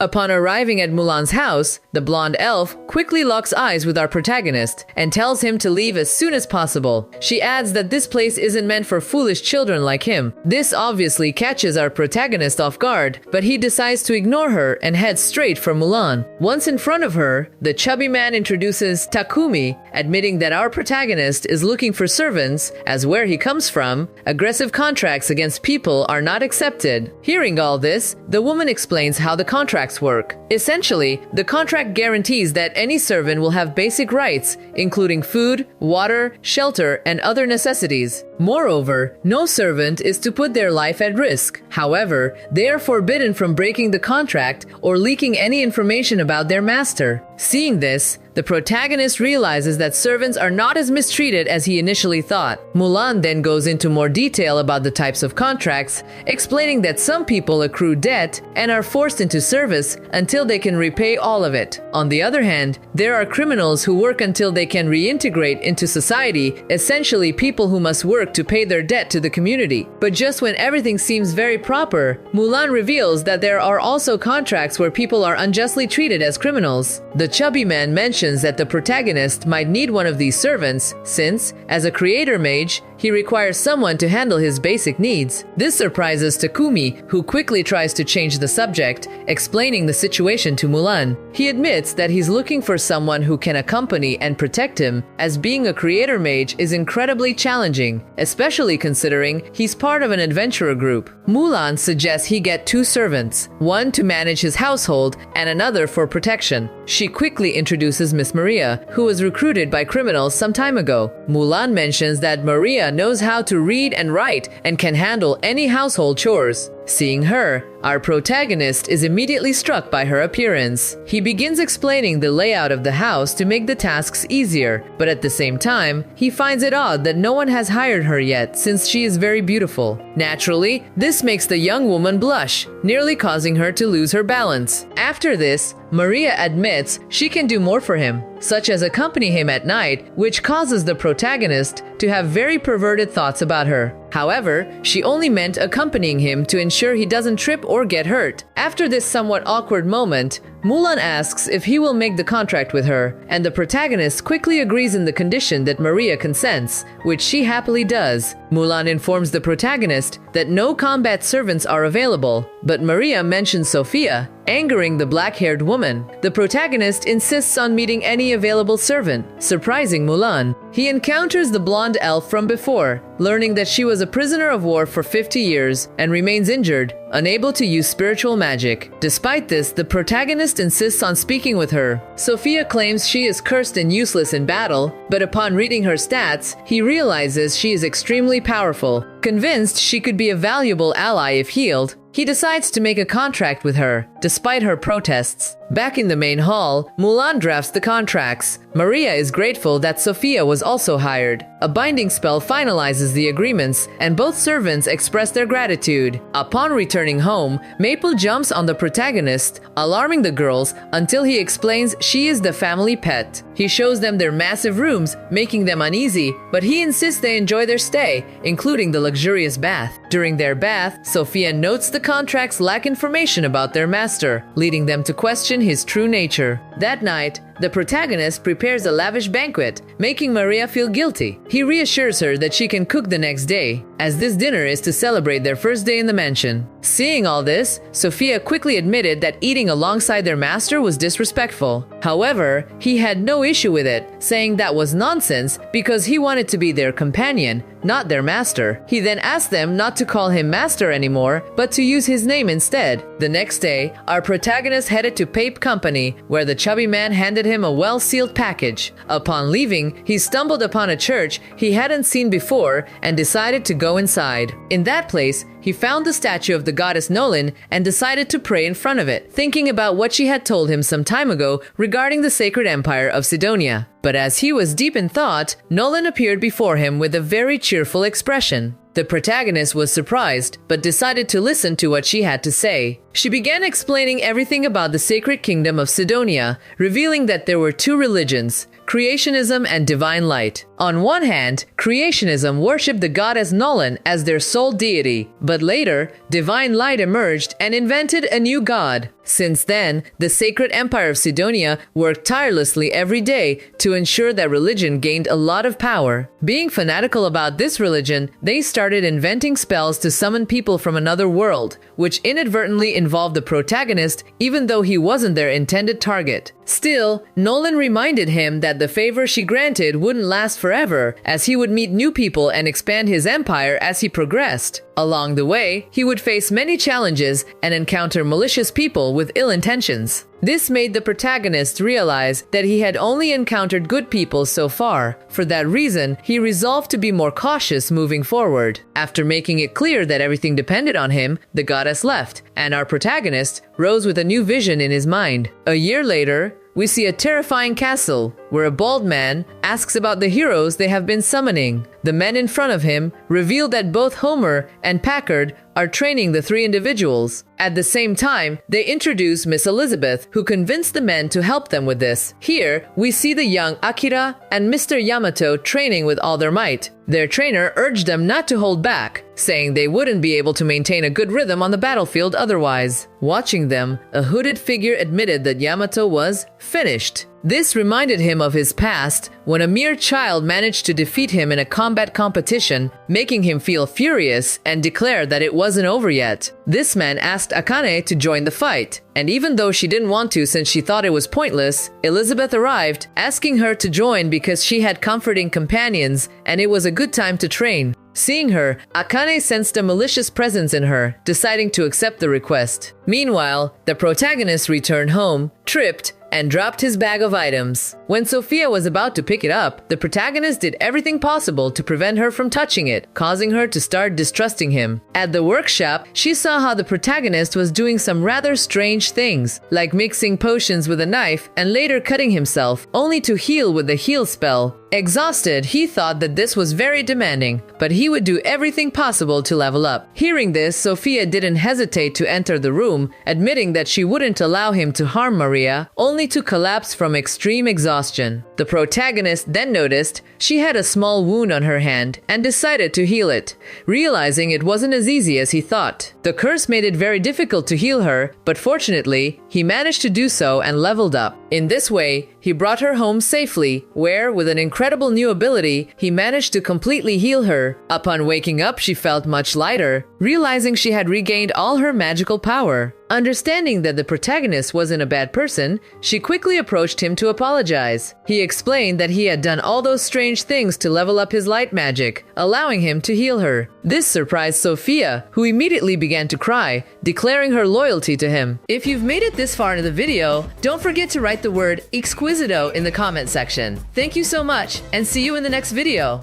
Upon arriving at Mulan's house, the blonde elf quickly locks eyes with our protagonist and tells him to leave as soon as possible. She adds that this place isn't meant for foolish children like him. This obviously catches our protagonist off guard, but he decides to ignore her and heads straight for Mulan. Once in front of her, the chubby man introduces Takumi, admitting that our protagonist is looking for servants, as where he comes from, aggressive contracts against people are not accepted. Hearing all this, the woman explains how the contracts work. Essentially, the contract guarantees that any servant will have basic rights, including food, water, shelter, and other necessities. Moreover, no servant is to put their life at risk. However, they are forbidden from breaking the contract or leaking any information about their master. Seeing this, the protagonist realizes that servants are not as mistreated as he initially thought. Mulan then goes into more detail about the types of contracts, explaining that some people accrue debt and are forced into service until they can repay all of it. On the other hand, there are criminals who work until they can reintegrate into society, essentially people who must work to pay their debt to the community. But just when everything seems very proper, Mulan reveals that there are also contracts where people are unjustly treated as criminals. The chubby man mentions that the protagonist might need one of these servants since, as a creator mage, he requires someone to handle his basic needs. This surprises Takumi, who quickly tries to change the subject, explaining the situation to Mulan. He admits that he's looking for someone who can accompany and protect him, as being a creator mage is incredibly challenging, especially considering he's part of an adventurer group. Mulan suggests he get 2 servants, one to manage his household and another for protection. She quickly introduces Miss Maria, who was recruited by criminals some time ago. Mulan mentions that Maria knows how to read and write and can handle any household chores. Seeing her, our protagonist is immediately struck by her appearance. He begins explaining the layout of the house to make the tasks easier, but at the same time, he finds it odd that no one has hired her yet since she is very beautiful. Naturally, this makes the young woman blush, nearly causing her to lose her balance. After this, Maria admits she can do more for him, such as accompany him at night, which causes the protagonist to have very perverted thoughts about her. However, she only meant accompanying him to ensure he doesn't trip or get hurt. After this somewhat awkward moment, Mulan asks if he will make the contract with her, and the protagonist quickly agrees in the condition that Maria consents, which she happily does. Mulan informs the protagonist that no combat servants are available, but Maria mentions Sophia, angering the black-haired woman. The protagonist insists on meeting any available servant, surprising Mulan. He encounters the blonde elf from before, learning that she was a prisoner of war for 50 years and remains injured, unable to use spiritual magic. Despite this, the protagonist insists on speaking with her. Sophia claims she is cursed and useless in battle, but upon reading her stats, he realizes she is extremely powerful. Convinced she could be a valuable ally if healed, he decides to make a contract with her, despite her protests. Back in the main hall, Mulan drafts the contracts. Maria is grateful that Sophia was also hired. A binding spell finalizes the agreements, and both servants express their gratitude. Upon returning home, Maple jumps on the protagonist, alarming the girls until he explains she is the family pet. He shows them their massive rooms, making them uneasy, but he insists they enjoy their stay, including the luxurious bath. During their bath, Sophia notes the contracts lack information about their master, leading them to question his true nature. That night, the protagonist prepares a lavish banquet, making Maria feel guilty. He reassures her that she can cook the next day, as this dinner is to celebrate their first day in the mansion. Seeing all this, Sophia quickly admitted that eating alongside their master was disrespectful. However, he had no issue with it, saying that was nonsense because he wanted to be their companion, not their master. He then asked them not to call him master anymore, but to use his name instead. The next day, our protagonist headed to Pape Company, where the chubby man handed him a well-sealed package. Upon leaving, he stumbled upon a church he hadn't seen before and decided to go inside. In that place, he found the statue of the goddess Nolan and decided to pray in front of it, thinking about what she had told him some time ago regarding the sacred empire of Sidonia. But as he was deep in thought, Nolan appeared before him with a very cheerful expression. The protagonist was surprised, but decided to listen to what she had to say. She began explaining everything about the sacred kingdom of Sidonia, revealing that there were 2 religions, creationism and divine light. On one hand, creationism worshipped the goddess Nolan as their sole deity, but later, divine light emerged and invented a new god. Since then, the sacred empire of Sidonia worked tirelessly every day to ensure that religion gained a lot of power. Being fanatical about this religion, they started inventing spells to summon people from another world, which inadvertently involved the protagonist even though he wasn't their intended target. Still, Nolan reminded him that the favor she granted wouldn't last forever, as he would meet new people and expand his empire as he progressed. Along the way, he would face many challenges and encounter malicious people with ill intentions. This made the protagonist realize that he had only encountered good people so far. For that reason, he resolved to be more cautious moving forward. After making it clear that everything depended on him, the goddess left, and our protagonist rose with a new vision in his mind. A year later, we see a terrifying castle where a bald man asks about the heroes they have been summoning. The men in front of him reveal that both Homer and Packard are training the three individuals. At the same time, they introduce Miss Elizabeth, who convinced the men to help them with this. Here, we see the young Akira and Mr. Yamato training with all their might. Their trainer urged them not to hold back, saying they wouldn't be able to maintain a good rhythm on the battlefield otherwise. Watching them, a hooded figure admitted that Yamato was finished. This reminded him of his past, when a mere child managed to defeat him in a combat competition, making him feel furious and declare that it wasn't over yet. This man asked Akane to join the fight, and even though she didn't want to since she thought it was pointless, Elizabeth arrived, asking her to join because she had comforting companions and it was a good time to train. Seeing her, Akane sensed a malicious presence in her, deciding to accept the request. Meanwhile, the protagonist returned home, tripped, and dropped his bag of items. When Sophia was about to pick it up, the protagonist did everything possible to prevent her from touching it, causing her to start distrusting him. At the workshop, she saw how the protagonist was doing some rather strange things, like mixing potions with a knife and later cutting himself, only to heal with the heal spell. Exhausted, he thought that this was very demanding, but he would do everything possible to level up. Hearing this, Sophia didn't hesitate to enter the room, admitting that she wouldn't allow him to harm Maria, only to collapse from extreme exhaustion. The protagonist then noticed she had a small wound on her hand and decided to heal it, realizing it wasn't as easy as he thought. The curse made it very difficult to heal her, but fortunately, he managed to do so and leveled up. In this way, he brought her home safely, where, with an incredible new ability, he managed to completely heal her. Upon waking up, she felt much lighter, realizing she had regained all her magical power. Understanding that the protagonist wasn't a bad person, she quickly approached him to apologize. He explained that he had done all those strange things to level up his light magic, allowing him to heal her. This surprised Sophia, who immediately began to cry, declaring her loyalty to him. If you've made it this far into the video, don't forget to write the word exquisito in the comment section. Thank you so much, and see you in the next video.